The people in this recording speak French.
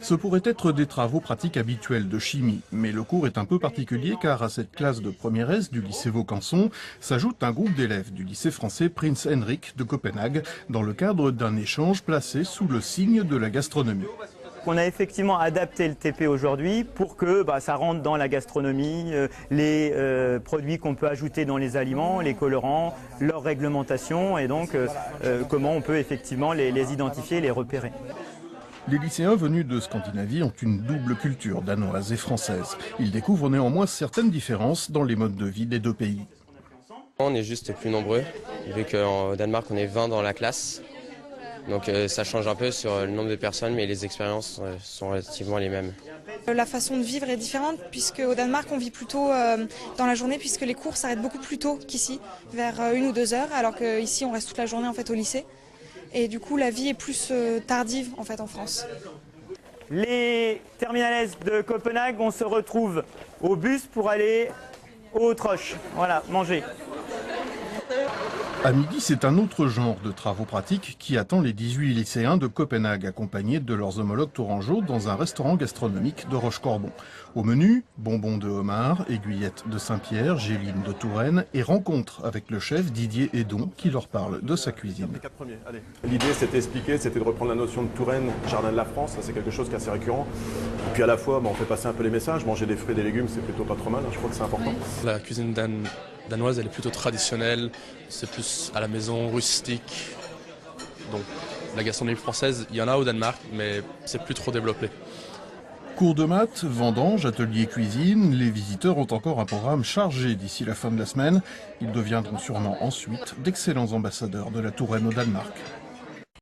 Ce pourrait être des travaux pratiques habituels de chimie, mais le cours est un peu particulier car à cette classe de première S du lycée Vaucanson s'ajoute un groupe d'élèves du lycée français Prince Henrik de Copenhague dans le cadre d'un échange placé sous le signe de la gastronomie. On a effectivement adapté le TP aujourd'hui pour que ça rentre dans la gastronomie, les produits qu'on peut ajouter dans les aliments, les colorants, leur réglementation et donc comment on peut effectivement les identifier et les repérer. Les lycéens venus de Scandinavie ont une double culture danoise et française. Ils découvrent néanmoins certaines différences dans les modes de vie des deux pays. On est juste plus nombreux, vu qu'au Danemark on est 20 dans la classe. Donc ça change un peu sur le nombre de personnes, mais les expériences sont relativement les mêmes. La façon de vivre est différente, puisque au Danemark on vit plutôt dans la journée, puisque les cours s'arrêtent beaucoup plus tôt qu'ici, vers 1 ou 2 heures, alors qu'ici on reste toute la journée en fait au lycée. Et du coup la vie est plus tardive en fait en France. Les terminales de Copenhague, on se retrouve au bus pour aller au Troche, voilà, manger. À midi, c'est un autre genre de travaux pratiques qui attend les 18 lycéens de Copenhague, accompagnés de leurs homologues tourangeaux dans un restaurant gastronomique de Rochecorbon. Au menu, bonbons de homard, aiguillettes de Saint-Pierre, géline de Touraine et rencontre avec le chef Didier Edon qui leur parle de sa cuisine. L'idée, c'était de reprendre la notion de Touraine, jardin de la France, ça c'est quelque chose qui est assez récurrent. Et puis à la fois, on fait passer un peu les messages, manger des fruits et des légumes, c'est plutôt pas trop mal, je crois que c'est important. La cuisine danoise, elle est plutôt traditionnelle, c'est plus à la maison, rustique. Donc la gastronomie française, il y en a au Danemark, mais c'est plus trop développé. Cours de maths, vendanges, ateliers cuisine, les visiteurs ont encore un programme chargé d'ici la fin de la semaine. Ils deviendront sûrement ensuite d'excellents ambassadeurs de la Touraine au Danemark.